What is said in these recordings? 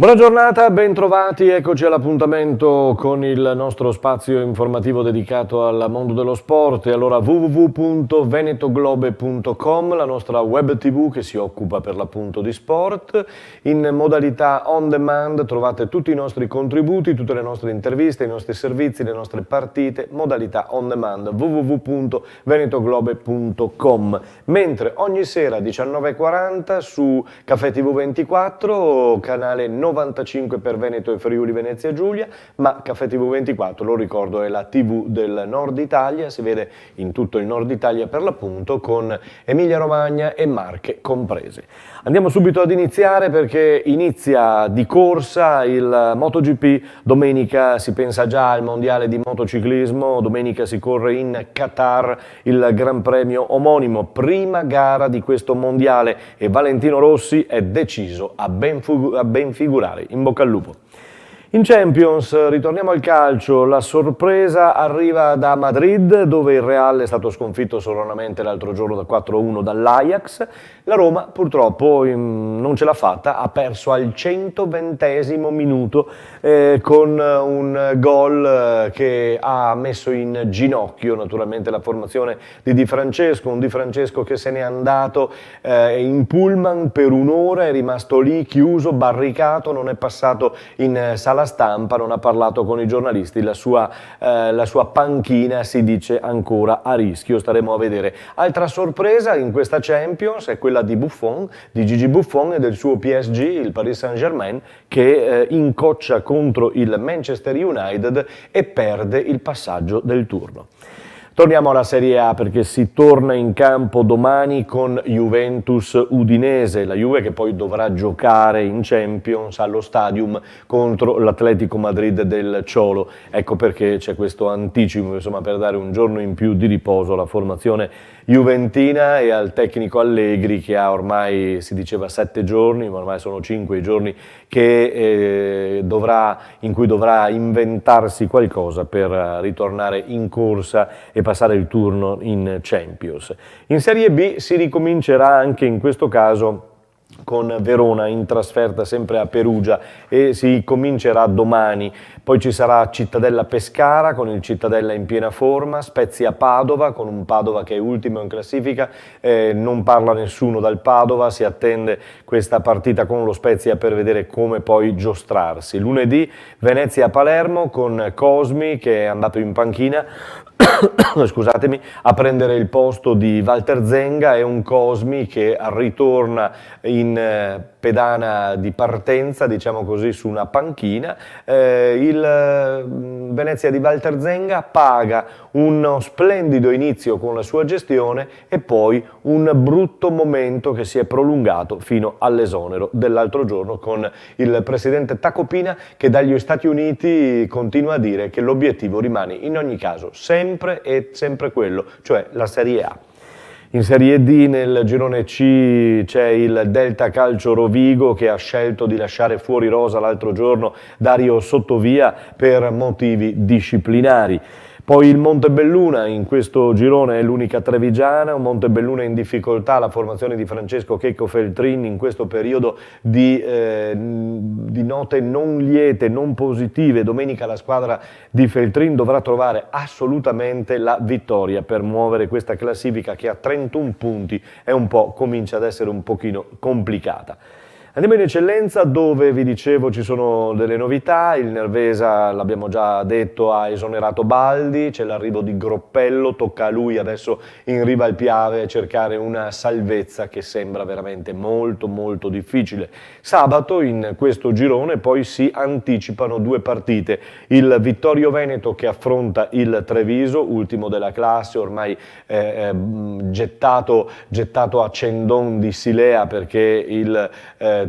Buona giornata, ben trovati, eccoci all'appuntamento con il nostro spazio informativo dedicato al mondo dello sport. E allora www.venetoglobe.com, la nostra web tv che si occupa per l'appunto di sport. In modalità on demand trovate tutti i nostri contributi, tutte le nostre interviste, i nostri servizi, le nostre partite, modalità on demand www.venetoglobe.com. Mentre ogni sera 19:40 su Caffè TV 24, canale 95 per Veneto e Friuli Venezia Giulia, ma Caffè TV 24, lo ricordo, è la TV del Nord Italia, si vede in tutto il Nord Italia per l'appunto, con Emilia Romagna e Marche comprese. Andiamo subito ad iniziare perché inizia di corsa il MotoGP, domenica si pensa già al mondiale di motociclismo, domenica si corre in Qatar il Gran Premio omonimo, prima gara di questo mondiale e Valentino Rossi è deciso a ben figurare. In bocca al lupo. In Champions, ritorniamo al calcio, la sorpresa arriva da Madrid, dove il Real è stato sconfitto sonoramente l'altro giorno da 4-1 dall'Ajax. La Roma purtroppo non ce l'ha fatta, ha perso al 120° minuto con un gol che ha messo in ginocchio naturalmente la formazione di Di Francesco, un Di Francesco che se n'è andato in pullman per un'ora, è rimasto lì chiuso, barricato, non è passato in sala stampa, non ha parlato con i giornalisti, la sua panchina si dice ancora a rischio, staremo a vedere. Altra sorpresa in questa Champions è quella di Buffon, di Gigi Buffon e del suo PSG, il Paris Saint-Germain, che incoccia contro il Manchester United e perde il passaggio del turno. Torniamo alla Serie A perché si torna in campo domani con Juventus-Udinese, la Juve che poi dovrà giocare in Champions allo Stadium contro l'Atletico Madrid del Cholo. Ecco perché c'è questo anticipo, insomma, per dare un giorno in più di riposo alla formazione juventina e al tecnico Allegri, che ha ormai, si diceva 7 giorni, ma ormai sono 5 i giorni in cui dovrà inventarsi qualcosa per ritornare in corsa e passare il turno in Champions. In Serie B si ricomincerà anche in questo caso con Verona in trasferta sempre a Perugia e si comincerà domani, poi ci sarà Cittadella Pescara con il Cittadella in piena forma, Spezia Padova con un Padova che è ultimo in classifica, non parla nessuno dal Padova, si attende questa partita con lo Spezia per vedere come poi giostrarsi. Lunedì Venezia Palermo con Cosmi che è andato in panchina scusatemi, a prendere il posto di Walter Zenga, e un Cosmi che ritorna in pedana di partenza, diciamo così, su una panchina. Il Venezia di Walter Zenga paga uno splendido inizio con la sua gestione e poi un brutto momento che si è prolungato fino all'esonero dell'altro giorno, con il presidente Tacopina che dagli Stati Uniti continua a dire che l'obiettivo rimane in ogni caso sempre e sempre quello, cioè la Serie A. In Serie D nel girone C c'è il Delta Calcio Rovigo che ha scelto di lasciare fuori rosa l'altro giorno Dario Sottovia per motivi disciplinari. Poi il Montebelluna in questo girone è l'unica trevigiana, un Montebelluna in difficoltà, la formazione di Francesco Checco Feltrin in questo periodo di note non liete, non positive. Domenica la squadra di Feltrin dovrà trovare assolutamente la vittoria per muovere questa classifica che a 31 punti comincia ad essere un pochino complicata. Andiamo in eccellenza dove, vi dicevo, ci sono delle novità. Il Nervesa, l'abbiamo già detto, ha esonerato Baldi, c'è l'arrivo di Groppello, tocca a lui adesso in riva al Piave cercare una salvezza che sembra veramente molto molto difficile. Sabato in questo girone poi si anticipano 2 partite, il Vittorio Veneto che affronta il Treviso, ultimo della classe, ormai gettato a Cendon di Silea perché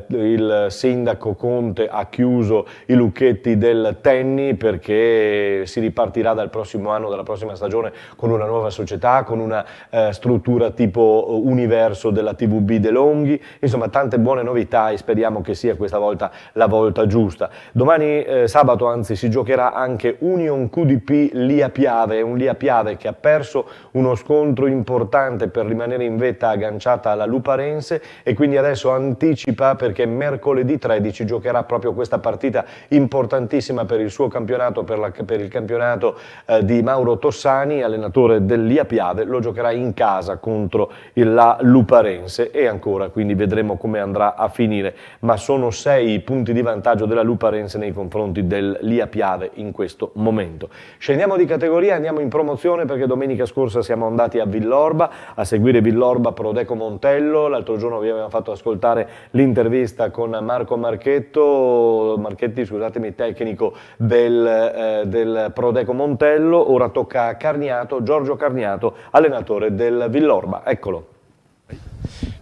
il sindaco Conte ha chiuso i lucchetti del Tenni perché si ripartirà dal prossimo anno, dalla prossima stagione, con una nuova società, con una struttura tipo Universo della TVB De Longhi, insomma tante buone novità e speriamo che sia questa volta la volta giusta. Domani sabato anzi si giocherà anche Union QDP Lia Piave, un Lia Piave che ha perso uno scontro importante per rimanere in vetta agganciata alla Luparense e quindi adesso anticipa perché mercoledì 13 giocherà proprio questa partita importantissima per il suo campionato, per il campionato di Mauro Tossani, allenatore dell'Ia Piave. Lo giocherà in casa contro la Luparense e ancora, quindi vedremo come andrà a finire, ma sono 6 punti di vantaggio della Luparense nei confronti dell'Ia Piave in questo momento. Scendiamo di categoria, andiamo in promozione perché domenica scorsa siamo andati a Villorba a seguire Villorba Prodeco Montello. L'altro giorno vi avevamo fatto ascoltare l'intervista con Marco Marchetti, scusatemi, tecnico del Prodeco Montello. Ora tocca a Carniato, Giorgio Carniato, allenatore del Villorba. Eccolo.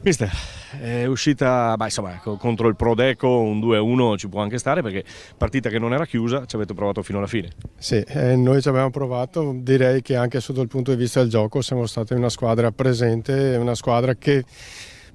Mister, è uscita insomma, contro il Prodeco un 2-1 ci può anche stare, perché partita che non era chiusa, ci avete provato fino alla fine. Sì, noi ci abbiamo provato, direi che anche sotto il punto di vista del gioco siamo stati una squadra presente, una squadra che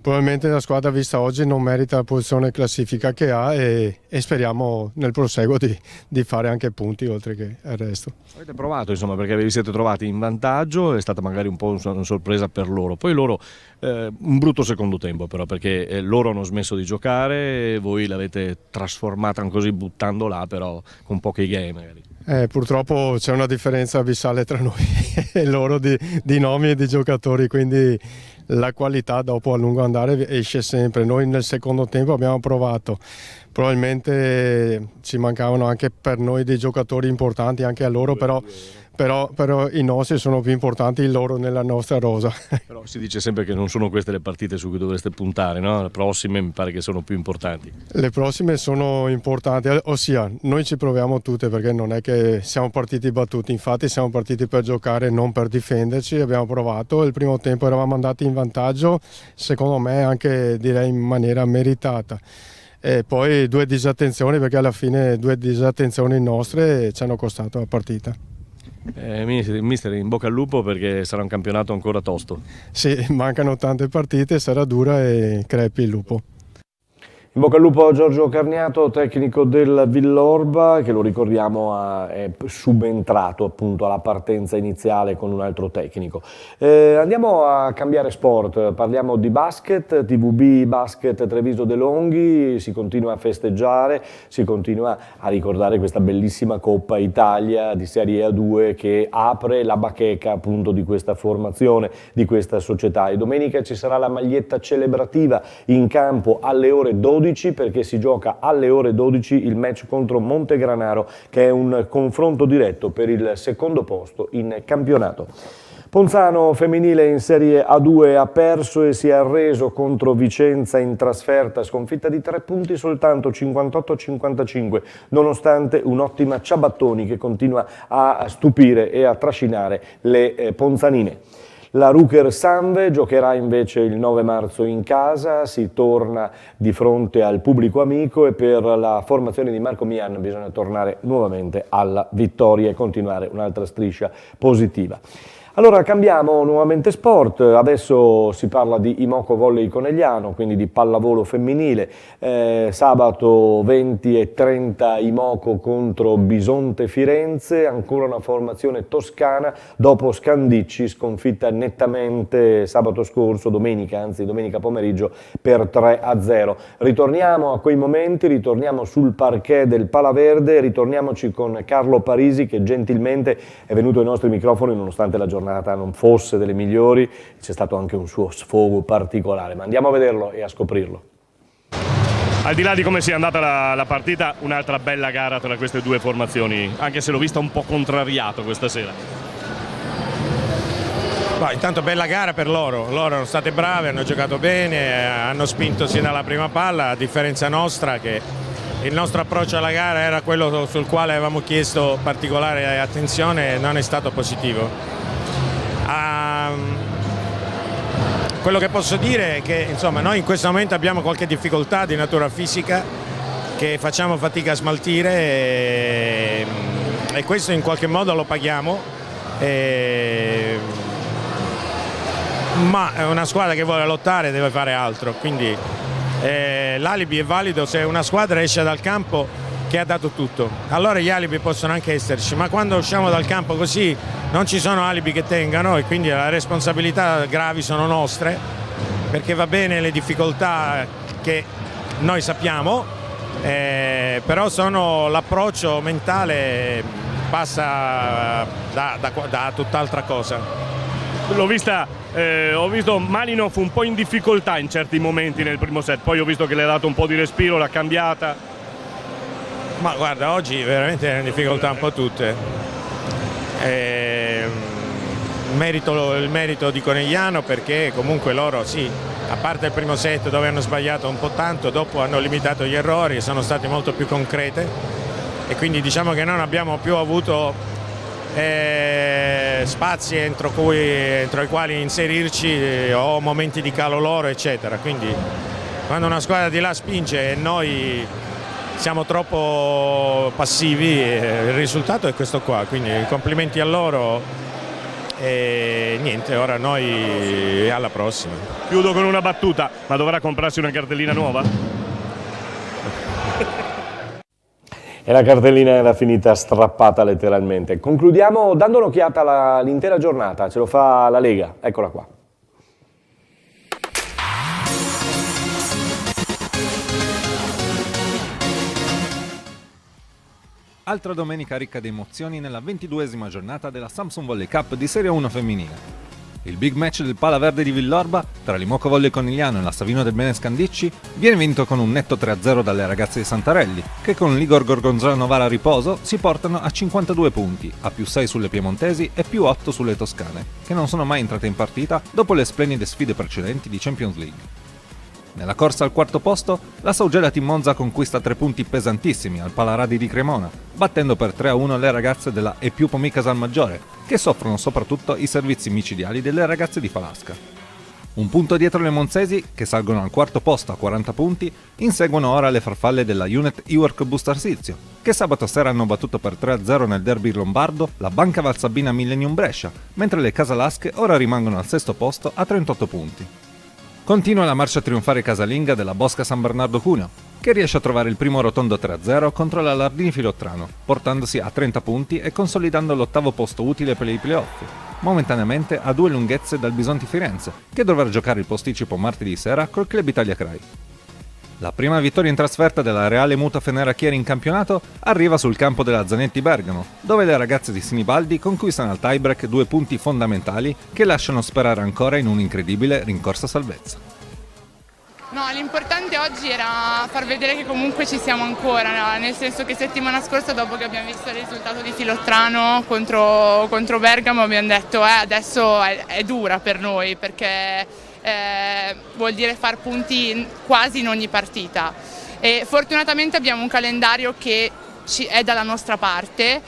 probabilmente la squadra vista oggi non merita la posizione classifica che ha e speriamo nel proseguo di fare anche punti oltre che il resto. Avete provato, insomma, perché vi siete trovati in vantaggio, è stata magari un po' una sorpresa per loro. Poi loro, un brutto secondo tempo però, perché loro hanno smesso di giocare e voi l'avete trasformata così buttando là, però con pochi gay magari. Purtroppo c'è una differenza abissale tra noi e loro di nomi e di giocatori, quindi la qualità dopo a lungo andare esce sempre. Noi nel secondo tempo abbiamo provato, probabilmente ci mancavano anche per noi dei giocatori importanti anche a loro, però i nostri sono più importanti loro nella nostra rosa. Però si dice sempre che non sono queste le partite su cui dovreste puntare, no? Le prossime mi pare che sono più importanti. Le prossime sono importanti, ossia noi ci proviamo tutte, perché non è che siamo partiti battuti, infatti siamo partiti per giocare, non per difenderci. Abbiamo provato, il primo tempo eravamo andati in vantaggio, secondo me anche direi in maniera meritata. E poi 2 disattenzioni, perché alla fine 2 disattenzioni nostre ci hanno costato la partita. Mister, in bocca al lupo, perché sarà un campionato ancora tosto. Sì, mancano tante partite, sarà dura e crepi il lupo. In bocca al lupo a Giorgio Carniato, tecnico del Villorba, che lo ricordiamo è subentrato appunto alla partenza iniziale con un altro tecnico. Andiamo a cambiare sport, parliamo di basket, TVB Basket Treviso De Longhi, si continua a festeggiare, si continua a ricordare questa bellissima Coppa Italia di Serie A2 che apre la bacheca appunto di questa formazione, di questa società, e domenica ci sarà la maglietta celebrativa in campo alle ore 12, perché si gioca alle ore 12 il match contro Montegranaro, che è un confronto diretto per il secondo posto in campionato. Ponzano femminile in Serie A2 ha perso e si è arreso contro Vicenza in trasferta, sconfitta di 3 punti soltanto, 58-55, nonostante un'ottima Ciabattoni che continua a stupire e a trascinare le ponzanine. La Ruker Sanve giocherà invece il 9 marzo in casa, si torna di fronte al pubblico amico e per la formazione di Marco Mian bisogna tornare nuovamente alla vittoria e continuare un'altra striscia positiva. Allora cambiamo nuovamente sport, adesso si parla di Imoco Volley Conegliano, quindi di pallavolo femminile, sabato 20 e 30 Imoco contro Bisonte Firenze, ancora una formazione toscana dopo Scandicci, sconfitta nettamente sabato scorso, domenica pomeriggio per 3-0. Ritorniamo a quei momenti, ritorniamo sul parquet del Palaverde, ritorniamoci con Carlo Parisi che gentilmente è venuto ai nostri microfoni nonostante la giornata non fosse delle migliori, c'è stato anche un suo sfogo particolare, ma andiamo a vederlo e a scoprirlo. Al di là di come sia andata la partita, un'altra bella gara tra queste due formazioni, anche se l'ho vista un po' contrariato questa sera. Intanto bella gara per loro sono state brave, hanno giocato bene, hanno spinto sin dalla prima palla, a differenza nostra che il nostro approccio alla gara era quello sul quale avevamo chiesto particolare attenzione e non è stato positivo. Quello che posso dire è che insomma, noi in questo momento abbiamo qualche difficoltà di natura fisica che facciamo fatica a smaltire e questo in qualche modo lo paghiamo, ma è una squadra che vuole lottare deve fare altro, quindi l'alibi è valido se una squadra esce dal campo che ha dato tutto, allora gli alibi possono anche esserci, ma quando usciamo dal campo così non ci sono alibi che tengano e quindi le responsabilità gravi sono nostre, perché va bene le difficoltà che noi sappiamo, però l'approccio mentale passa da tutt'altra cosa. L'ho vista, ho visto Malinov un po' in difficoltà in certi momenti nel primo set, poi ho visto che le ha dato un po' di respiro, l'ha cambiata. Ma guarda, oggi veramente è in difficoltà un po' tutte. Il merito di Conegliano, perché comunque loro sì, a parte il primo set dove hanno sbagliato un po' tanto, dopo hanno limitato gli errori e sono state molto più concrete, e quindi diciamo che non abbiamo più avuto spazi entro i quali inserirci o momenti di calo loro, eccetera. Quindi quando una squadra di là spinge e noi siamo troppo passivi, il risultato è questo qua, quindi complimenti a loro. E niente, ora noi alla prossima. Chiudo con una battuta, ma dovrà comprarsi una cartellina nuova? E la cartellina era finita strappata letteralmente. Concludiamo dando un'occhiata all'intera giornata, ce lo fa la Lega, eccola qua. Altra domenica ricca di emozioni nella 22esima giornata della Samsung Volley Cup di Serie 1 femminile. Il big match del Pala Verde di Villorba tra l'Imoco Volley Conigliano e la Savino del Bene Scandicci viene vinto con un netto 3-0 dalle ragazze di Santarelli, che con l'Igor Gorgonzola Novara a riposo si portano a 52 punti, a più 6 sulle piemontesi e più 8 sulle toscane, che non sono mai entrate in partita dopo le splendide sfide precedenti di Champions League. Nella corsa al quarto posto, la Saugella Team Monza conquista 3 punti pesantissimi al Palaradi di Cremona, battendo per 3-1 le ragazze della E più Pomi Casalmaggiore, che soffrono soprattutto i servizi micidiali delle ragazze di Falasca. Un punto dietro le monzesi, che salgono al quarto posto a 40 punti, inseguono ora le farfalle della Unit Iwork Bustarsizio, che sabato sera hanno battuto per 3-0 nel derby lombardo la Banca Valsabina Millennium Brescia, mentre le casalasche ora rimangono al sesto posto a 38 punti. Continua la marcia trionfare casalinga della Bosca San Bernardo Cuneo, che riesce a trovare il primo rotondo 3-0 contro la Lardini Filottrano, portandosi a 30 punti e consolidando l'ottavo posto utile per i playoff, momentaneamente a 2 lunghezze dal Bisonti Firenze, che dovrà giocare il posticipo martedì sera col Club Italia Crai. La prima vittoria in trasferta della Reale Muta Feneracchieri in campionato arriva sul campo della Zanetti Bergamo, dove le ragazze di Sinibaldi conquistano al tiebreak 2 punti fondamentali che lasciano sperare ancora in un'incredibile rincorsa salvezza. No, l'importante oggi era far vedere che comunque ci siamo ancora, no? Nel senso che settimana scorsa, dopo che abbiamo visto il risultato di Filottrano contro Bergamo, abbiamo detto adesso è dura per noi, perché vuol dire far punti quasi in ogni partita. E fortunatamente abbiamo un calendario che è dalla nostra parte,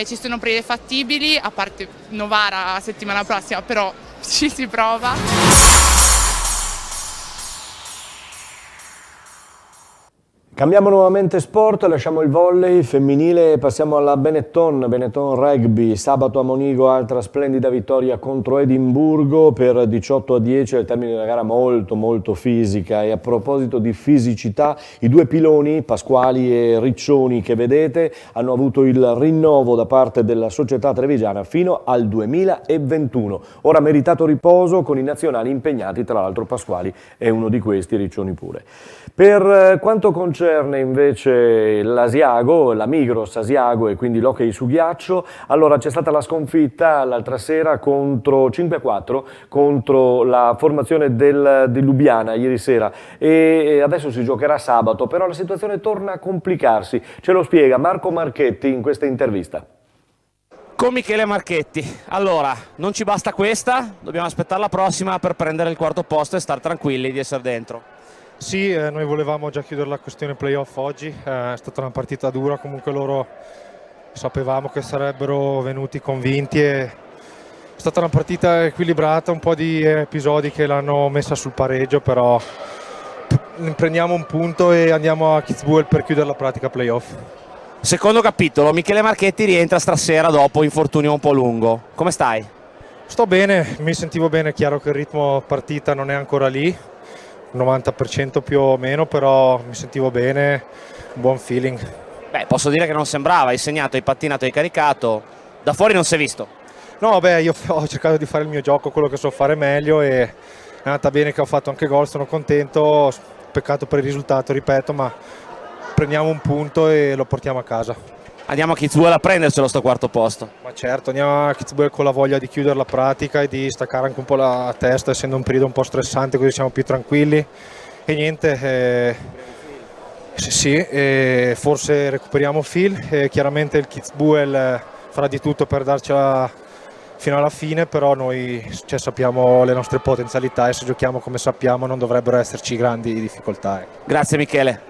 ci sono prede fattibili, a parte Novara settimana prossima, però ci si prova. Cambiamo nuovamente sport, lasciamo il volley femminile e passiamo alla Benetton Rugby. Sabato a Monigo altra splendida vittoria contro Edimburgo per 18-10 al termine di una gara molto fisica. E a proposito di fisicità, i due piloni, Pasquali e Riccioni, che vedete, hanno avuto il rinnovo da parte della società trevigiana fino al 2021. Ora meritato riposo con i nazionali impegnati, tra l'altro Pasquali è uno di questi, Riccioni pure. Per quanto concerne invece l'Asiago, la Migros Asiago e quindi l'hockey su ghiaccio, allora c'è stata la sconfitta l'altra sera contro 5-4 contro la formazione di Lubiana ieri sera e adesso si giocherà sabato, però la situazione torna a complicarsi. Ce lo spiega Marco Marchetti in questa intervista. Con Michele Marchetti. Allora, non ci basta questa, dobbiamo aspettare la prossima per prendere il quarto posto e stare tranquilli di essere dentro. Sì, noi volevamo già chiudere la questione playoff oggi, è stata una partita dura, comunque loro sapevamo che sarebbero venuti convinti e è stata una partita equilibrata, un po' di episodi che l'hanno messa sul pareggio, però prendiamo un punto e andiamo a Kitzbühel per chiudere la pratica playoff. Secondo capitolo, Michele Marchetti rientra stasera dopo infortunio un po' lungo, come stai? Sto bene, mi sentivo bene, è chiaro che il ritmo partita non è ancora lì, 90% più o meno, però mi sentivo bene, buon feeling. Beh, posso dire che non sembrava, hai segnato, hai pattinato, hai caricato, da fuori non si è visto. No, beh, io ho cercato di fare il mio gioco, quello che so fare meglio e è andata bene che ho fatto anche gol, sono contento, peccato per il risultato, ripeto, ma prendiamo un punto e lo portiamo a casa. Andiamo a Kitzbühel a prendercelo sto quarto posto. Ma certo, andiamo a Kitzbühel con la voglia di chiudere la pratica e di staccare anche un po' la testa, essendo un periodo un po' stressante, così siamo più tranquilli. E niente, sì, forse recuperiamo Phil, chiaramente il Kitzbühel farà di tutto per darcela fino alla fine, però noi sappiamo le nostre potenzialità e se giochiamo come sappiamo non dovrebbero esserci grandi difficoltà. Grazie Michele.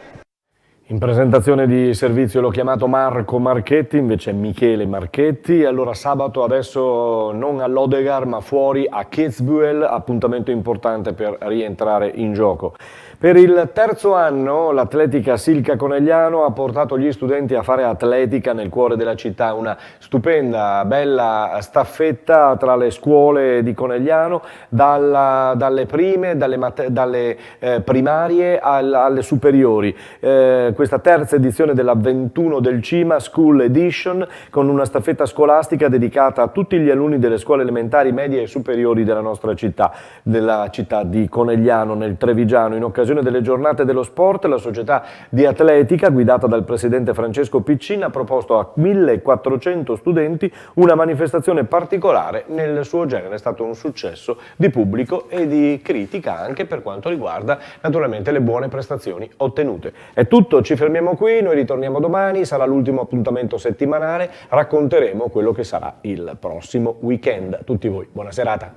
In presentazione di servizio l'ho chiamato Marco Marchetti, invece è Michele Marchetti. Allora sabato adesso non all'Odegar ma fuori a Kitzbühel, appuntamento importante per rientrare in gioco. Per il terzo anno l'Atletica Silca Conegliano ha portato gli studenti a fare atletica nel cuore della città, una stupenda, bella staffetta tra le scuole di Conegliano, dalle prime, dalle primarie alle superiori. Questa terza edizione della 21 del CIMA School Edition, con una staffetta scolastica dedicata a tutti gli alunni delle scuole elementari, medie e superiori della nostra città, della città di Conegliano nel Trevigiano. In occasione delle giornate dello sport, la società di atletica guidata dal presidente Francesco Piccin ha proposto a 1400 studenti una manifestazione particolare nel suo genere. È stato un successo di pubblico e di critica anche per quanto riguarda naturalmente le buone prestazioni ottenute. È tutto, ci fermiamo qui, noi ritorniamo domani, sarà l'ultimo appuntamento settimanale, racconteremo quello che sarà il prossimo weekend. A tutti voi, buona serata.